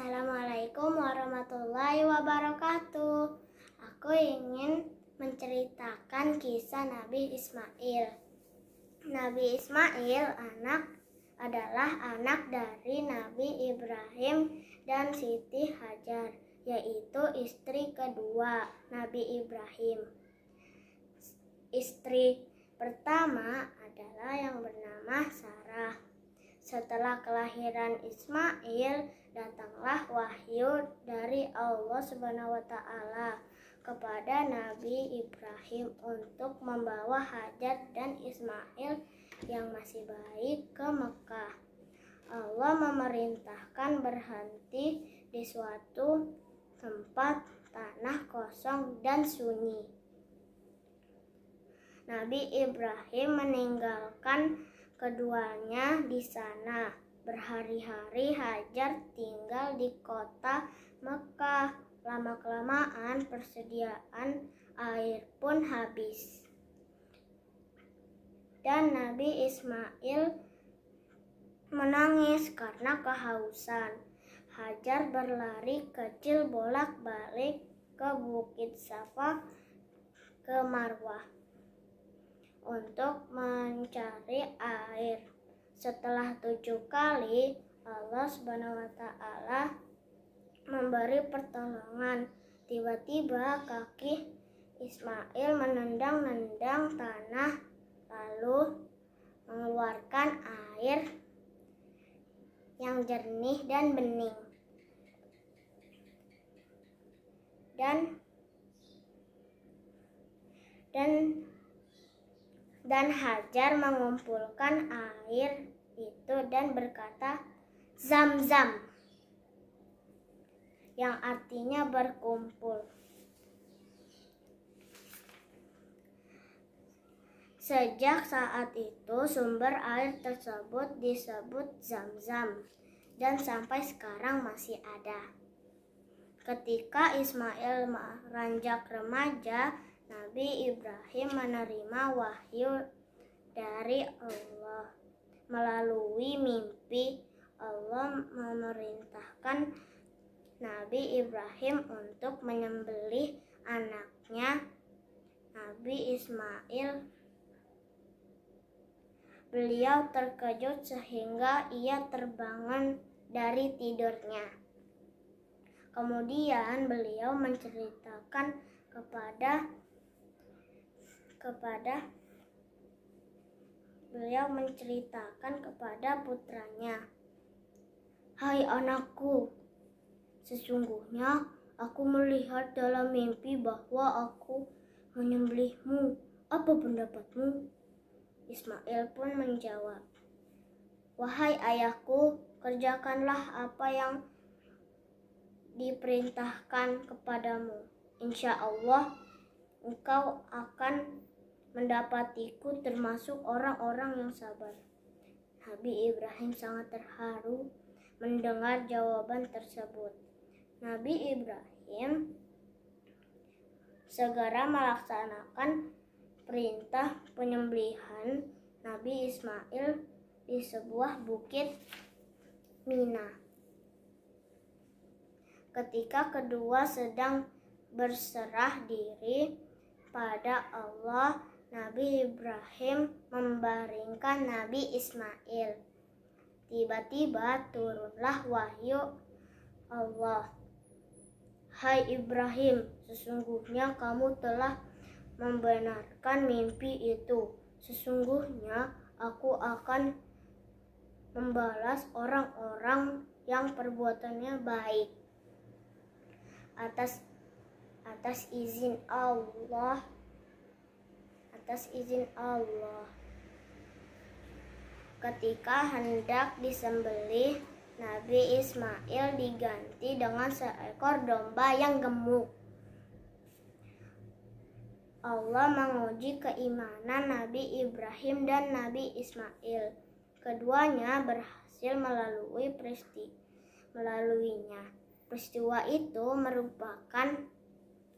Assalamualaikum warahmatullahi wabarakatuh. Aku ingin menceritakan kisah Nabi Ismail. Nabi Ismail adalah anak dari Nabi Ibrahim dan Siti Hajar, yaitu istri kedua Nabi Ibrahim. Istri pertama adalah yang bernama Sarah. Setelah kelahiran Ismail, datanglah wahyu dari Allah SWT kepada Nabi Ibrahim untuk membawa Hajar dan Ismail yang masih bayi ke Mekah. Allah memerintahkan berhenti di suatu tempat tanah kosong dan sunyi. Nabi Ibrahim meninggalkan keduanya di sana. Berhari-hari Hajar tinggal di kota Mekah. Lama-kelamaan persediaan air pun habis. Dan Nabi Ismail menangis karena kehausan. Hajar berlari kecil bolak-balik ke Bukit Safa ke Marwah untuk mencari air. Setelah 7 kali, Allah SWT memberi pertolongan. Tiba-tiba kaki Ismail menendang-nendang tanah, lalu mengeluarkan air yang jernih dan bening. Dan Hajar mengumpulkan air itu dan berkata, "Zam-zam," yang artinya berkumpul. Sejak saat itu sumber air tersebut disebut Zam-zam dan sampai sekarang masih ada. Ketika Ismail beranjak remaja, Nabi Ibrahim menerima wahyu dari Allah. Melalui mimpi, Allah memerintahkan Nabi Ibrahim untuk menyembelih anaknya Nabi Ismail. Beliau terkejut sehingga ia terbangun dari tidurnya. Kemudian beliau menceritakan kepada putranya, "Hai anakku, sesungguhnya aku melihat dalam mimpi bahwa aku menyembelihmu. Apa pendapatmu?" Ismail pun menjawab, "Wahai ayahku, kerjakanlah apa yang diperintahkan kepadamu. Insya Allah engkau akan mendapatiku termasuk orang-orang yang sabar." Nabi Ibrahim sangat terharu mendengar jawaban tersebut. Nabi Ibrahim segera melaksanakan perintah penyembelihan Nabi Ismail di sebuah bukit Mina. Ketika kedua sedang berserah diri pada Allah, Nabi Ibrahim membaringkan Nabi Ismail. Tiba-tiba turunlah wahyu Allah, "Hai Ibrahim, sesungguhnya kamu telah membenarkan mimpi itu. Sesungguhnya aku akan membalas orang-orang yang perbuatannya baik atas izin Allah. Ketika hendak disembelih, Nabi Ismail diganti dengan seekor domba yang gemuk. Allah menguji keimanan Nabi Ibrahim dan Nabi Ismail. Keduanya berhasil melaluinya. Peristiwa itu merupakan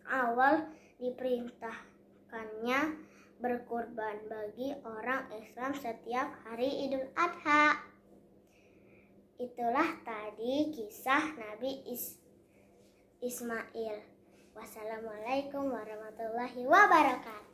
awal diperintahkannya berkurban bagi orang Islam setiap hari Idul Adha. Itulah tadi kisah Nabi Ismail. Wassalamualaikum warahmatullahi wabarakatuh.